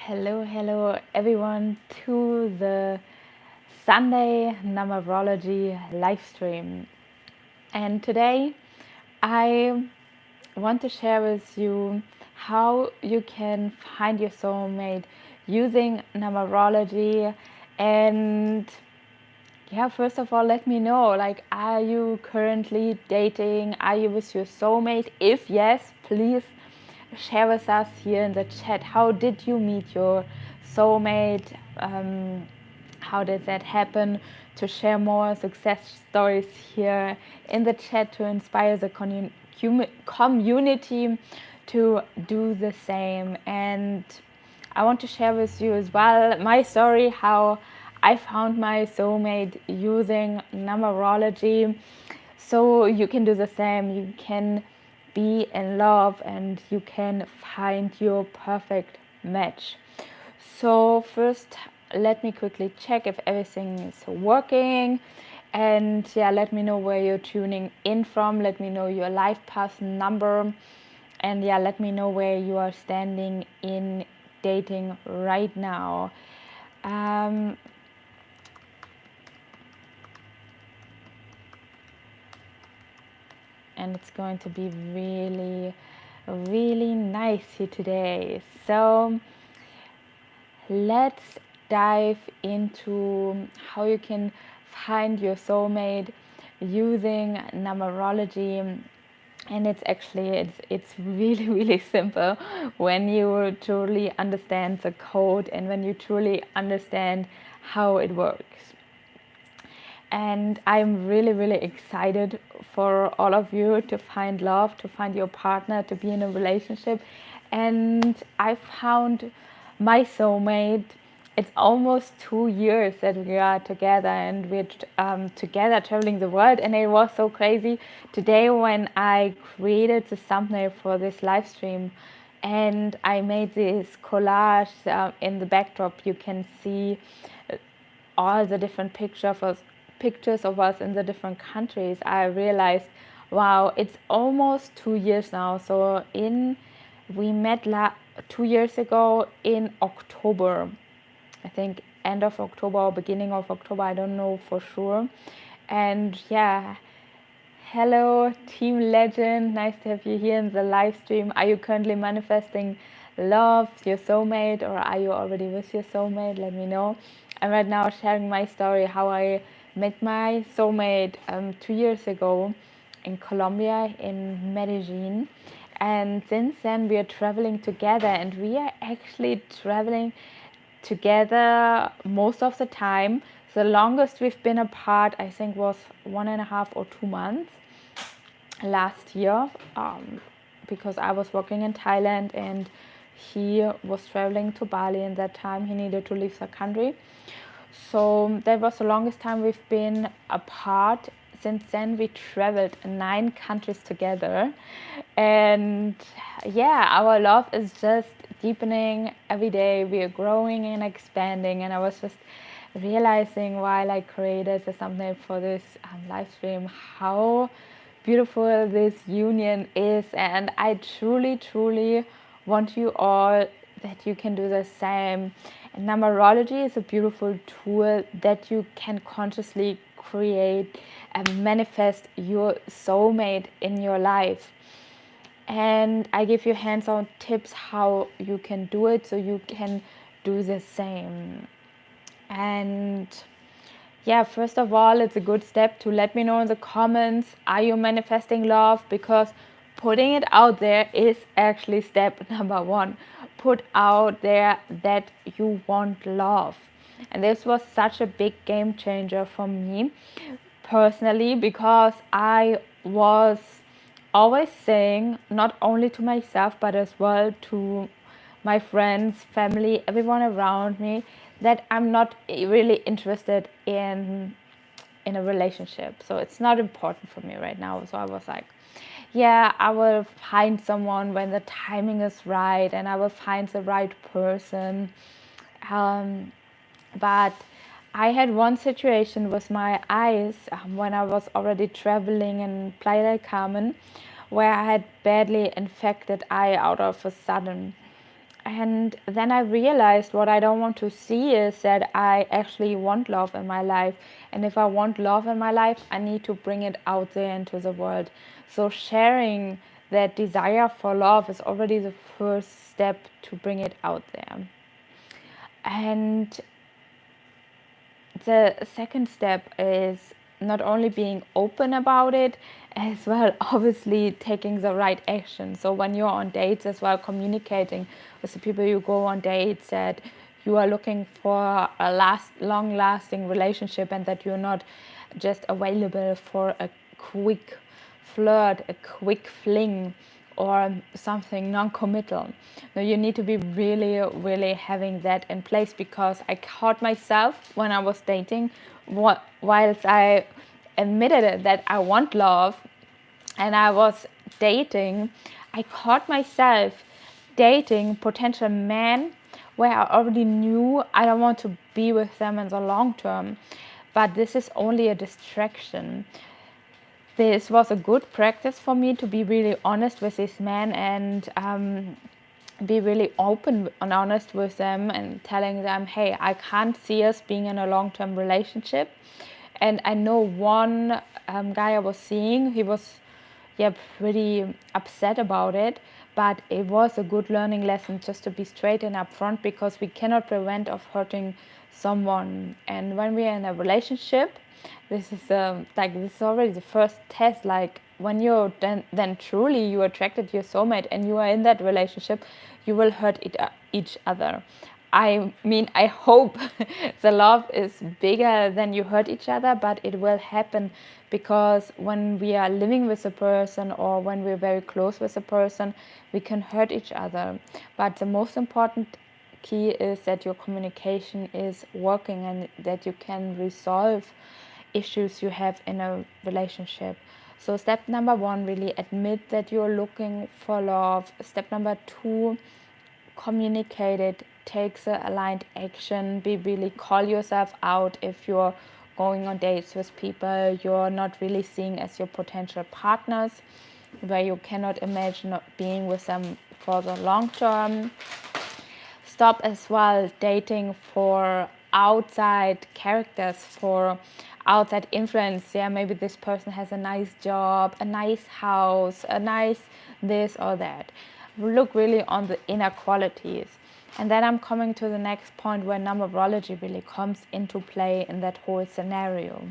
Hello everyone to the Sunday Numerology Live Stream. And today I want to share with you how you can find your soulmate using numerology. And yeah, first of all, let me know, like, are you currently dating? Are you with your soulmate? If yes, please share with us here in the chat. How did you meet your soulmate? How did that happen? To share more success stories here in the chat to inspire the community to do the same. And I want to share with you as well my story, how I found my soulmate using numerology. So you can do the same. You can be in love and you can find your perfect match. So first, let me quickly check if everything is working. And yeah, let me know where you're tuning in from. Let me know your life path number. And yeah, let me know where you are standing in dating right now. And it's going to be really nice here today. So let's dive into how you can find your soulmate using numerology. And it's actually it's really simple when you truly understand the code and when you truly understand how it works. And I'm really excited for all of you to find love, to find your partner, to be in a relationship. And I found my soulmate. It's almost 2 years that we are together, and we're together traveling the world. And it was so crazy today when I created the thumbnail for this live stream and I made this collage. In the backdrop you can see all the different pictures of us in the different countries. I realized, wow, it's almost 2 years now. So we met 2 years ago in October, I think end of October or beginning of October, I don't know for sure. And yeah, hello Team Legend, nice to have you here in the live stream. Are you currently manifesting love, your soulmate, or are you already with your soulmate? Let me know. I'm right now sharing my story, how I met my soulmate 2 years ago in Colombia, in Medellin. And since then we are traveling together, and we are actually traveling together most of the time. The longest we've been apart, I think, was 1.5 or 2 months last year, because I was working in Thailand and he was traveling to Bali. In that time he needed to leave the country, so that was the longest time we've been apart. Since then we traveled 9 countries together, and yeah, our love is just deepening every day. We are growing and expanding, and I was just realizing while I created the thumbnail for this live stream how beautiful this union is. And I truly want you all that you can do the same. And numerology is a beautiful tool that you can consciously create and manifest your soulmate in your life. And I give you hands-on tips how you can do it, so you can do the same. And yeah, first of all, it's a good step to let me know in the comments, are you manifesting love? Because putting it out there is actually step number 1. Put out there that you want love. And this was such a big game changer for me personally, because I was always saying, not only to myself but as well to my friends, family, everyone around me, that I'm not really interested in a relationship. So it's not important for me right now. So I was like, yeah, I will find someone when the timing is right and I will find the right person. But I had one situation with my eyes when I was already traveling in Playa del Carmen, where I had badly infected eye out of a sudden. And then I realized what I don't want to see is that I actually want love in my life. And if I want love in my life, I need to bring it out there into the world. So sharing that desire for love is already the first step to bring it out there. And the second step is not only being open about it, as well obviously taking the right action. So when you're on dates as well, communicating with the people you go on dates, that you are looking for a long lasting relationship, and that you're not just available for a quick flirt, a quick fling, or something non-committal. No, you need to be really having that in place, because I caught myself when I was dating, whilst I admitted it, that I want love and I was dating, I caught myself dating potential men where I already knew I don't want to be with them in the long term, but this is only a distraction. This was a good practice for me to be really honest with this man, and be really open and honest with them, and telling them, hey, I can't see us being in a long-term relationship. And I know one guy I was seeing, he was pretty upset about it, but it was a good learning lesson just to be straight and upfront, because we cannot prevent of hurting someone. And when we are in a relationship, this is this is already the first test. Like when you're then truly you attracted your soulmate and you are in that relationship, you will hurt each other. I mean, I hope the love is bigger than you hurt each other, but it will happen, because when we are living with a person, or when we're very close with a person, we can hurt each other. But the most important key is that your communication is working, and that you can resolve issues you have in a relationship. So step number 1, really admit that you're looking for love. Step number 2, communicate it, take the aligned action, call yourself out if you're going on dates with people you're not really seeing as your potential partners, where you cannot imagine being with them for the long term. Stop as well dating for outside characters, for outside influence. Maybe this person has a nice job, a nice house, a nice this or that. Look really on the inner qualities. And then I'm coming to the next point, where numerology really comes into play in that whole scenario.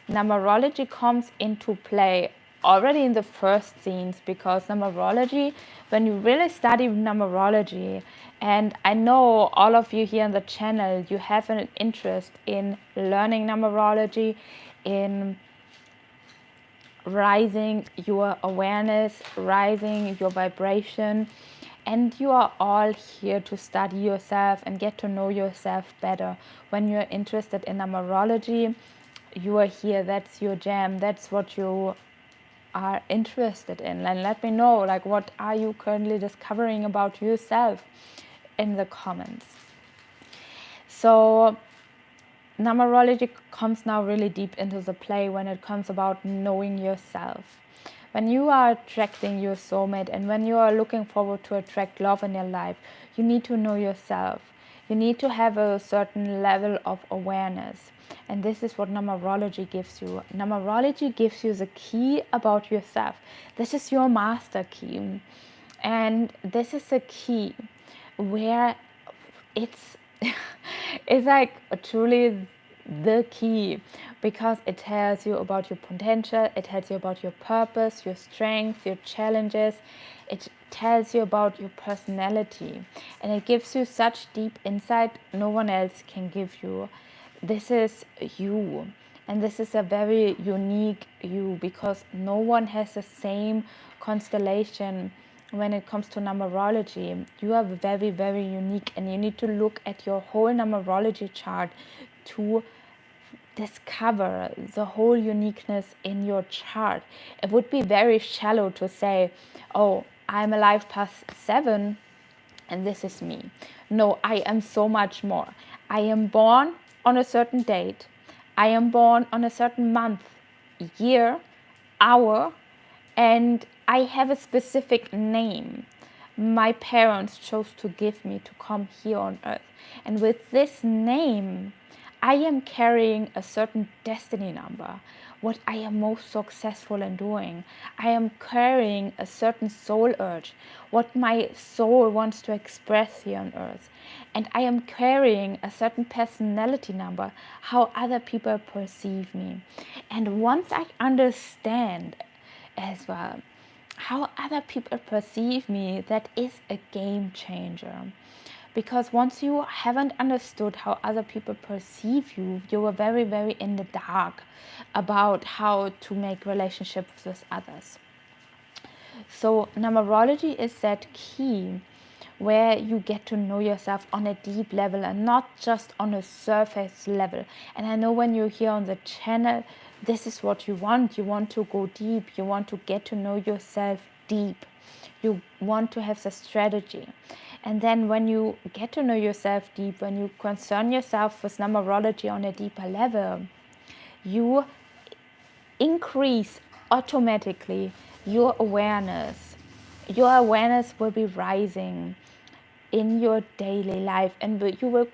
Numerology comes into play already in the first scenes, because numerology, when you really study numerology, and I know all of you here on the channel, you have an interest in learning numerology, in rising your awareness, rising your vibration, and you are all here to study yourself and get to know yourself better. When you're interested in numerology, you are here, that's your jam, that's what you are interested in. And let me know, like, what are you currently discovering about yourself in the comments. So numerology comes now really deep into the play when it comes about knowing yourself. When you are attracting your soulmate, and when you are looking forward to attract love in your life, you need to know yourself. You need to have a certain level of awareness. And this is what numerology gives you. Numerology gives you the key about yourself. This is your master key. And this is a key where it's it's like truly the key, because it tells you about your potential, it tells you about your purpose, your strengths, your challenges, it tells you about your personality, and it gives you such deep insight no one else can give you. This is you, and this is a very unique you, because no one has the same constellation. When it comes to numerology, you are very unique, and you need to look at your whole numerology chart to discover the whole uniqueness in your chart. It would be very shallow to say, oh, I'm alive past 7 and this is me. No, I am so much more. I am born on a certain date. I am born on a certain month, year, hour, and I have a specific name. my parents chose to give me to come here on earth. And with this name, I am carrying a certain destiny number, what I am most successful in doing. I am carrying a certain soul urge, what my soul wants to express here on earth. And I am carrying a certain personality number, how other people perceive me. And once I understand as well how other people perceive me, that is a game changer. Because once you haven't understood how other people perceive you, you are very, very in the dark about how to make relationships with others. So numerology is that key where you get to know yourself on a deep level and not just on a surface level. And I know when you're here on the channel, this is what you want. You want to go deep. You want to get to know yourself deep. You want to have the strategy. And then when you get to know yourself deep, when you concern yourself with numerology on a deeper level, you increase automatically your awareness. Your awareness will be rising in your daily life, and you will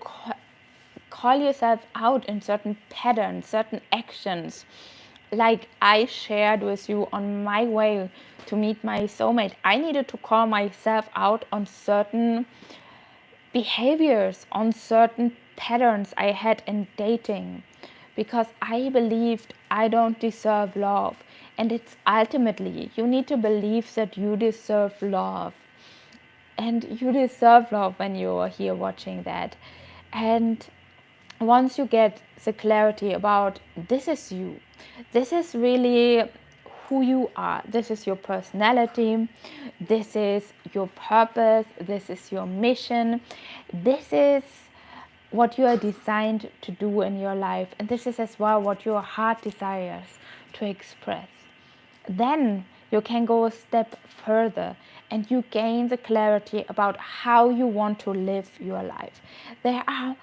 call yourself out in certain patterns, certain actions. Like I shared with you on my way to meet my soulmate, I needed to call myself out on certain behaviors, on certain patterns I had in dating, because I believed I don't deserve love. And it's ultimately, you need to believe that you deserve love. And you deserve love when you are here watching that. And once you get the clarity about this is you, this is really who you are, this is your personality, this is your purpose, this is your mission, this is what you are designed to do in your life, and this is as well what your heart desires to express, then you can go a step further and you gain the clarity about how you want to live your life. There are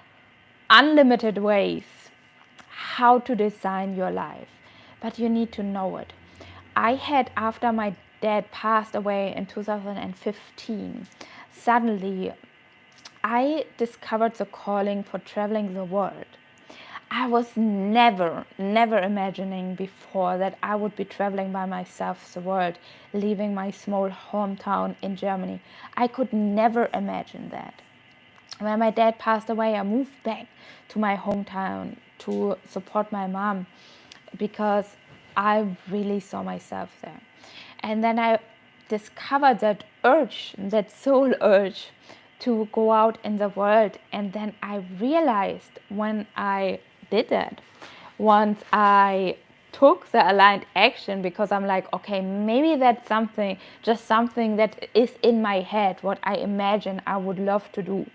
unlimited ways how to design your life, but you need to know it. I had, after my dad passed away in 2015, suddenly I discovered the calling for traveling the world. I was never imagining before that I would be traveling by myself the world, leaving my small hometown in Germany. I could never imagine that. When my dad passed away, I moved back to my hometown to support my mom because I really saw myself there. And then I discovered that urge, that soul urge to go out in the world. And then I realized when I did that, once I took the aligned action, because I'm like, okay, maybe that's something, just something that is in my head, what I imagine I would love to do,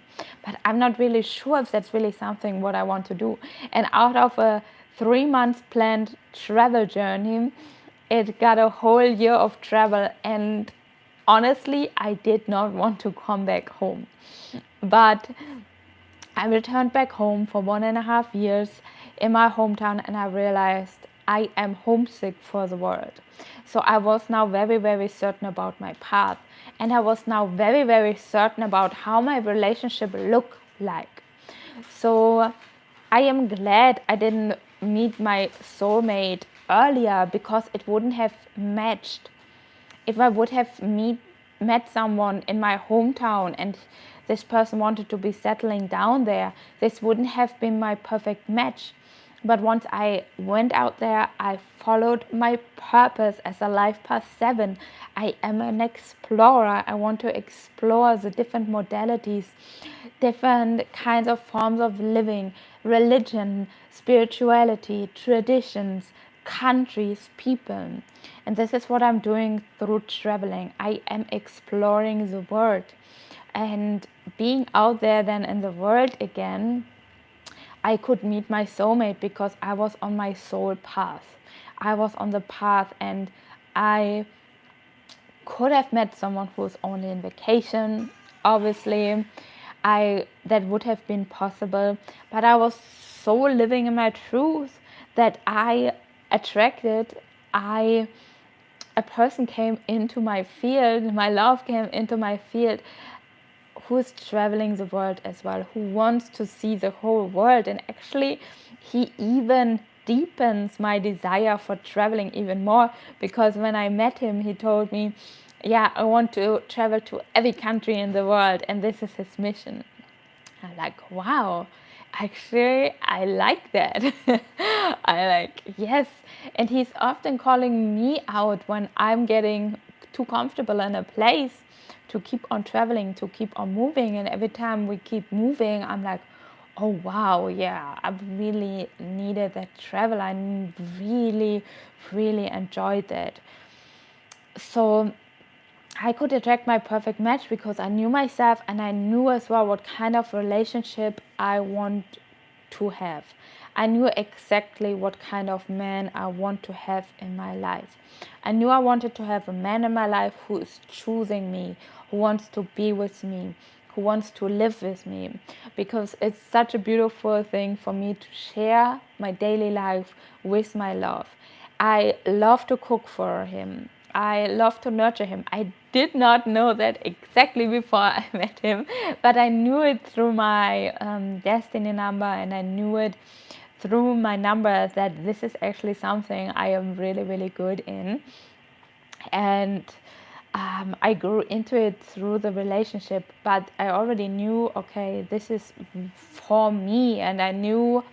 but I'm not really sure if that's really something what I want to do. And out of a 3 months planned travel journey, it got a whole year of travel, and honestly, I did not want to come back home. But I returned back home for 1.5 years in my hometown, and I realized I am homesick for the world. So I was now very, very certain about my path, and I was now very, very certain about how my relationship looked like. So I am glad I didn't meet my soulmate earlier, because it wouldn't have matched. If I would have met someone in my hometown and this person wanted to be settling down there, this wouldn't have been my perfect match. But once I went out there, I followed my purpose as a life path 7. I am an explorer. I want to explore the different modalities, different kinds of forms of living, religion, spirituality, traditions, countries, people. And this is what I'm doing through traveling. I am exploring the world. And being out there then in the world again, I could meet my soulmate because I was on my soul path. I was on the path, and I could have met someone who was only in vacation, obviously. That would have been possible, but I was so living in my truth that I a person came into my field, my love came into my field, who is traveling the world as well, who wants to see the whole world. And actually, he even deepens my desire for traveling even more, because when I met him, he told me, yeah, I want to travel to every country in the world, and this is his mission. I'm like, wow, actually, I like that. I like, yes. And he's often calling me out when I'm getting too comfortable in a place to keep on traveling, to keep on moving. And every time we keep moving, I'm like, oh, wow, yeah, I really needed that travel. I really, really enjoyed that. So I could attract my perfect match because I knew myself, and I knew as well what kind of relationship I want to have. I knew exactly what kind of man I want to have in my life. I knew I wanted to have a man in my life who is choosing me, who wants to be with me, who wants to live with me, because it's such a beautiful thing for me to share my daily life with my love. I love to cook for him. I love to nurture him. I did not know that exactly before I met him, but I knew it through my destiny number, and I knew it through my number that this is actually something I am really, really good in. And I grew into it through the relationship, but I already knew, okay, this is for me, and I knew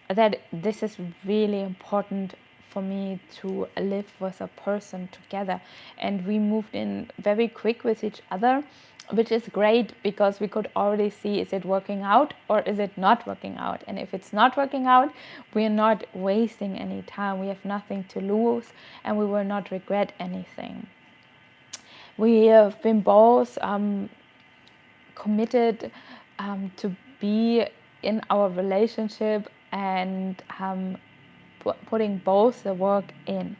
that this is really important for me to live with a person together. And we moved in very quick with each other, which is great because we could already see, is it working out or is it not working out? And if it's not working out, we're not wasting any time. We have nothing to lose, and we will not regret anything. We have been both committed to be in our relationship, and putting both the work in.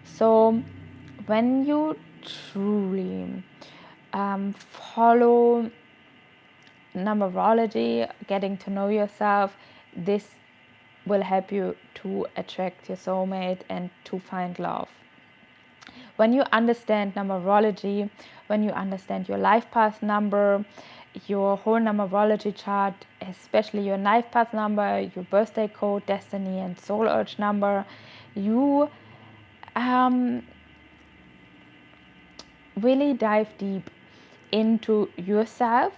So when you truly follow numerology, getting to know yourself, this will help you to attract your soulmate and to find love. When you understand numerology, when you understand your life path number, your whole numerology chart, especially your life path number, your birthday code, destiny, and soul urge number, you really dive deep into yourself.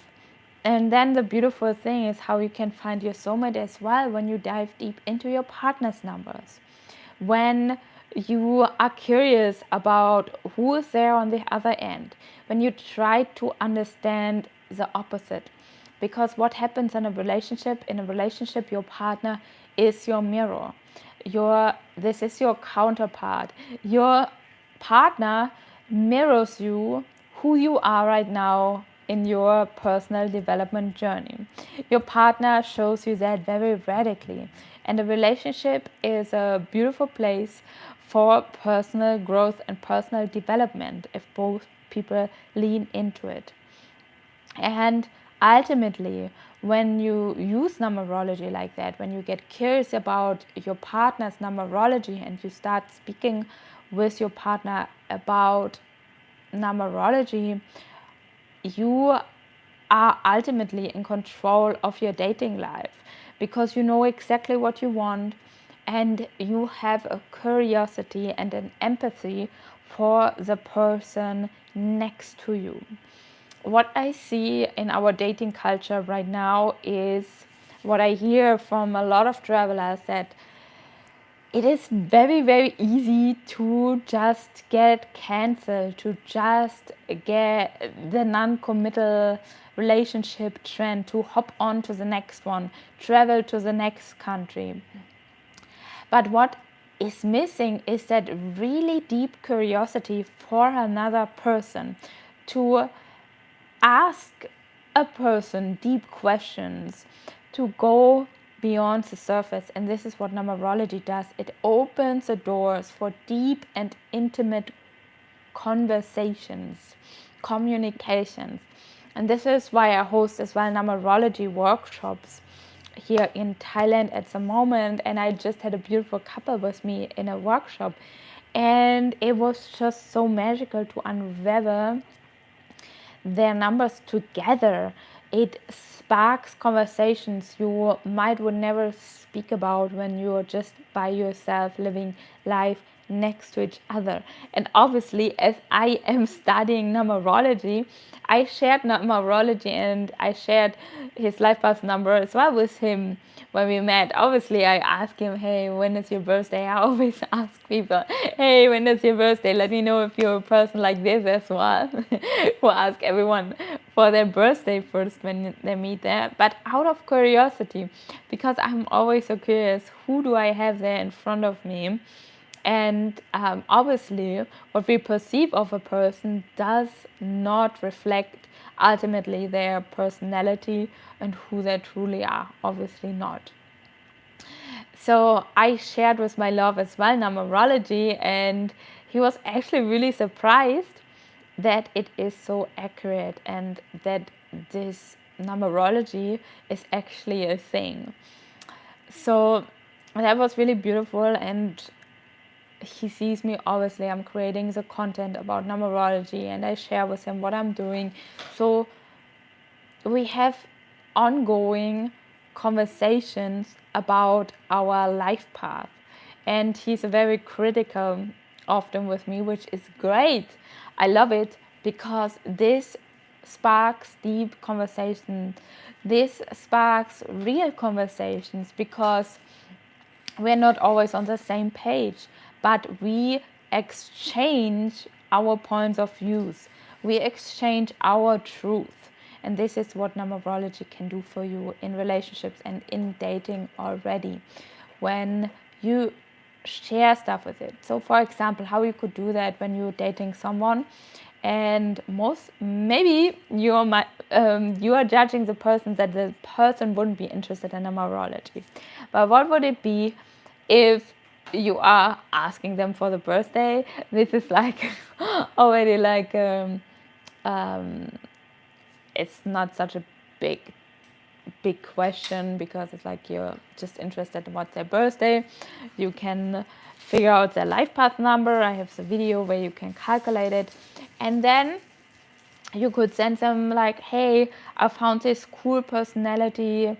And then the beautiful thing is how you can find your soulmate as well when you dive deep into your partner's numbers. When you are curious about who is there on the other end, when you try to understand the opposite. Because what happens in a relationship, your partner is your mirror. This is your counterpart. Your partner mirrors you, who you are right now in your personal development journey. Your partner shows you that very radically. And a relationship is a beautiful place for personal growth and personal development if both people lean into it. And ultimately, when you use numerology like that, when you get curious about your partner's numerology and you start speaking with your partner about numerology, you are ultimately in control of your dating life, because you know exactly what you want, and you have a curiosity and an empathy for the person next to you. What I see in our dating culture right now is what I hear from a lot of travelers, that it is very, very easy to just get cancelled, to just get the non-committal relationship trend, to hop on to the next one, travel to the next country. But what is missing is that really deep curiosity for another person, to ask a person deep questions, to go beyond the surface. And this is what numerology does. It opens the doors for deep and intimate conversations, communications. And this is why I host as well numerology workshops here in Thailand at the moment. And I just had a beautiful couple with me in a workshop, And it was just so magical to unravel their numbers together. It sparks conversations you would never speak about when you're just by yourself living life next to each other. And obviously, as I am studying numerology, I shared numerology and I shared his life path number as well with him when we met. Obviously, I asked him, hey, when is your birthday? I always ask people, hey, when is your birthday? Let me know if you're a person like this as well. Who ask everyone for their birthday first when they meet there. But out of curiosity, because I'm always so curious, who do I have there in front of me? And obviously, what we perceive of a person does not reflect ultimately their personality and who they truly are. Obviously not. So I shared with my love as well numerology, and he was actually really surprised that it is so accurate and that this numerology is actually a thing. So that was really beautiful, and he sees me, obviously I'm creating the content about numerology and I share with him what I'm doing. So we have ongoing conversations about our life path, and he's very critical often with me, which is great. I love it because this sparks deep conversations. This sparks real conversations because we're not always on the same page, but we exchange our points of views. We exchange our truth. And this is what numerology can do for you in relationships and in dating already. When you share stuff with it. So for example, how you could do that when you're dating someone and maybe you are judging the person that the person wouldn't be interested in numerology. But what would it be if you are asking them for the birthday? This is like already like it's not such a big question because it's like you're just interested in what's their birthday. You can figure out their life path number. I have the video where you can calculate it, and then you could send them like, hey, I found this cool personality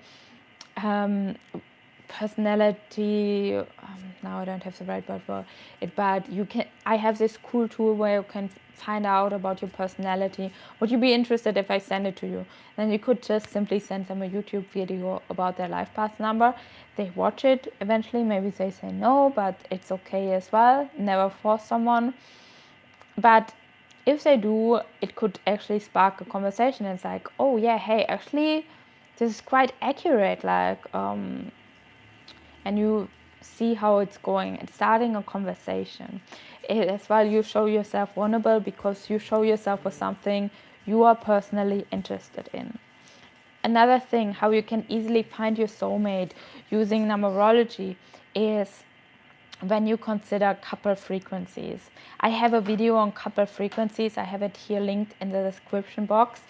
now I don't have the right word for it, but I have this cool tool where you can find out about your personality. Would you be interested if I send it to you? Then you could just simply send them a YouTube video about their life path number. They watch it eventually, maybe they say no, but it's okay as well. Never force someone. But if they do, it could actually spark a conversation. It's like, oh yeah, hey, actually this is quite accurate, like and you see how it's going and starting a conversation. As well, you show yourself vulnerable because you show yourself with something you are personally interested in. Another thing, how you can easily find your soulmate using numerology is when you consider couple frequencies. I have a video on couple frequencies. I have it here linked in the description box.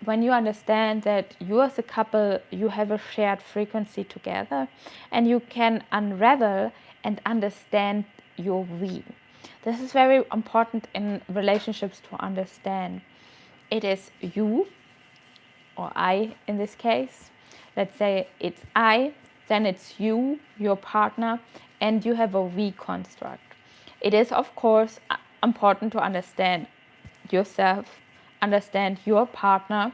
When you understand that you as a couple, you have a shared frequency together, and you can unravel and understand your we. This is very important in relationships to understand. It is you, or I in this case. Let's say it's I, then it's you, your partner, and you have a we construct. It is, of course, important to understand yourself, understand your partner,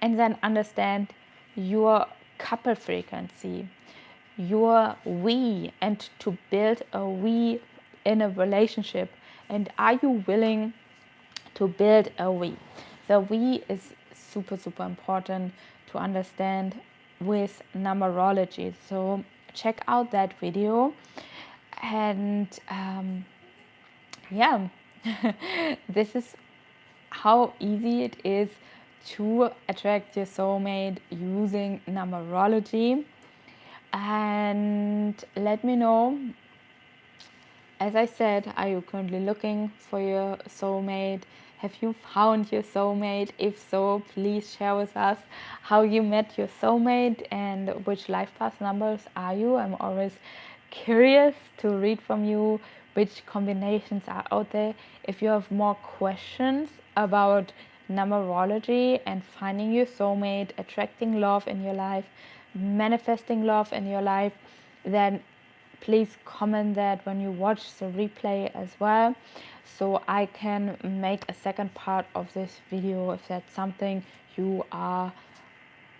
and then understand your couple frequency, your we, and to build a we in a relationship. And are you willing to build a we? The we is super important to understand with numerology. So check out that video. And yeah, this is how easy it is to attract your soulmate using numerology. And let me know, as I said, are you currently looking for your soulmate? Have you found your soulmate? If so, please share with us how you met your soulmate and which life path numbers are you. I'm always curious to read from you which combinations are out there. If you have more questions about numerology and finding your soulmate, attracting love in your life, manifesting love in your life, then please comment that when you watch the replay as well, so I can make a second part of this video if that's something you are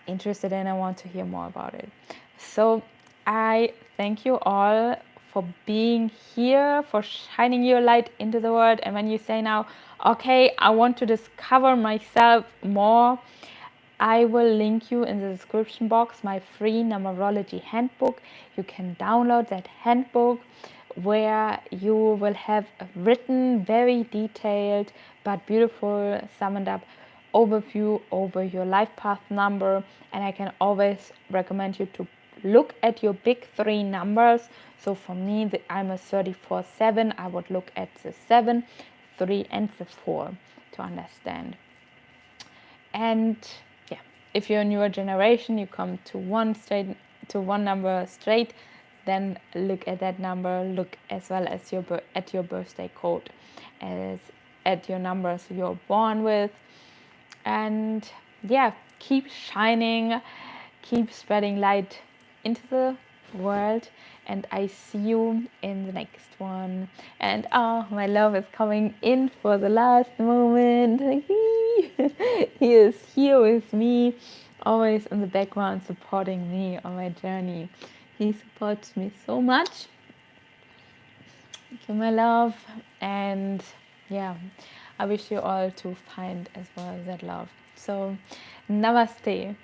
interested in and want to hear more about it. So I thank you all for being here, for shining your light into the world. And when you say now, okay, I want to discover myself more, I will link you in the description box my free numerology handbook. You can download that handbook where you will have a written, very detailed but beautiful summed up overview over your life path number. And I can always recommend you to look at your big three numbers. So for me, I'm a 34/7. I would look at the 7, 3 and the 4 to understand. And yeah, if you're a newer generation, you come to one number straight, then look at that number. Look as well as at your birthday code, as at your numbers you're born with. And yeah, keep shining, keep spreading light into the world, and I see you in the next one. And oh, my love is coming in for the last moment. He is here with me, always in the background, supporting me on my journey. He supports me so much. Thank you, my love. And yeah, I wish you all to find as well that love. So namaste.